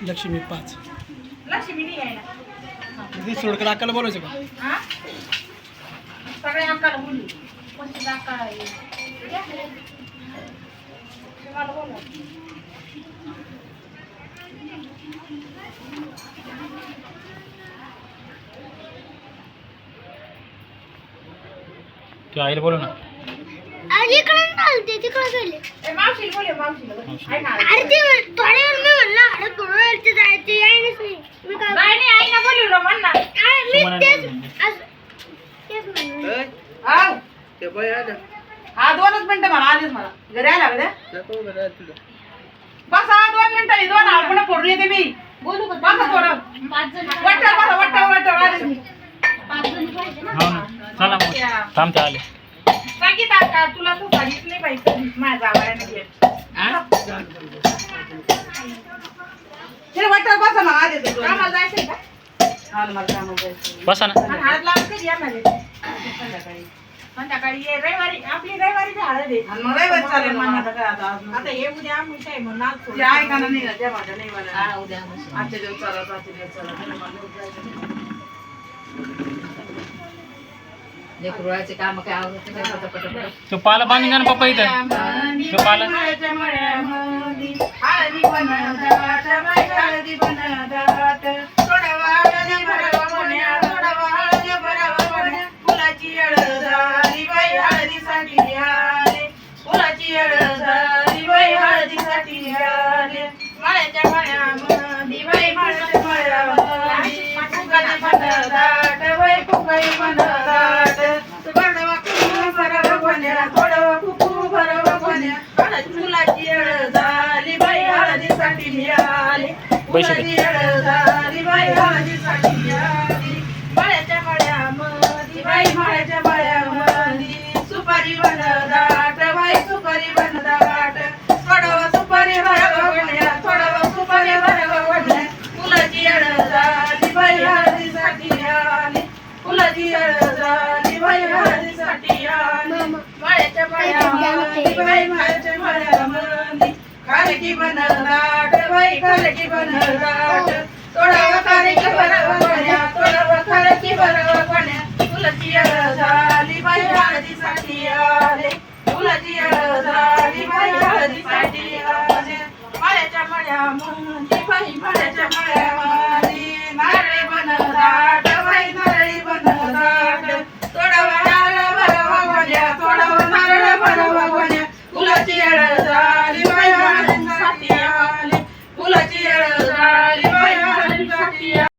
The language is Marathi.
लक्ष्मी 5 लक्ष्मी नाही यायला. ते सोडकर अक्काला बोलायचं का? हा सगळे अक्काला बोलू. कोणती अक्का आहे तुम्हाला बोला. तू आईला बोलव ना. अलीकडे चालते तिकडे गेले. ए मावशीला बोले मावशीला. ऐक ना. अरे ते थोड्या वेळ मी म्हणलं अरे बोलायचं जायचं यायलाच नाही. मी काय नाही आईना बोलवलं म्हण ना. मी तेच म्हणलं. आव ते बाई आल्या. हा 2च मिनिटं मला आलीच मला. घरी आला का त्या? बस 2 मिनिटं 2 आपण फोडून येते मी. बोलू का? बस थोडं. 5 जण. वाटव आले मी. 5 जण पाहिजे ना. हो ना. चला मग थांबते आले. सांगितलं का तुला तू सांगित नाही पाहिजे माझ्या जावयाने घे. वाटत बसा ना आधी कामाला जायचंय का? हा मला कामाला जायचं. बसा ना. हळद लावून कधी येणार आहे? संध्याकाळी ये रविवारी आपली रविवारीची हळद आहे. मग रविवारी चालेल आता हे उद्या आम्ही काय म्हणून आज थोडी ऐका ना नाही त्या माझ्या नाही मला उद्या आजच्या दिवस चला आजच्या दिवस चला लेकरुळाचे काम काय आवडत नाही पटापट. तो पाला बांधून घ्या ना पप्पा इथं. तो पाला हळदी बनवतात हळदी बनवतात थोडा वाळले भरावा म्हण्या थोडा वाळले भरावा म्हण्या फुलाची येळ झाली बाई हळदीसाठी आले फुलाची येळ झाली बाई हळदीसाठी आले माळ्याच्या माळ्यामध्ये बाई माळ्याच्या माळ्यामध्ये फुगाची बनवतात बाई फुगाई बनवतात थोडा कुकू भरावा म्हण्या थोडा कुकू भरावा म्हण्या फुलाची येळ झाली बाई हळदीसाठी आले फुलाची येळ झाली बाई हळदीसाठी आली माळ्याच्या माळ्यामध्ये बाई माळ्याच्या माळ्यामध्ये सुपारी बनदाट बाई सुपारी बनदाट थोडा सुपारी भरावा म्हण्या थोडा सुपारी भरावा म्हण्या फुलाची येळ झाली बाई हळदीसाठी आली फुलाची येळ झाली बाई हळदीसाठी आली माळ्याच्या माळ्यामध्ये बाई माळ्याच्या माळ्यामध्ये खारकी बनदाट बाई खारकी बनदाट थोडा खारकी भरावा म्हण्या थोडा खारकी भरावा म्हण्या फुलाची येळ झाली बाई हळदीसाठी आले फुलाची येळ झाली बाई हळदीसाठी आले माळ्याच्या माळ्यामध्ये बाई माळ्याच्या माळ्यामध्ये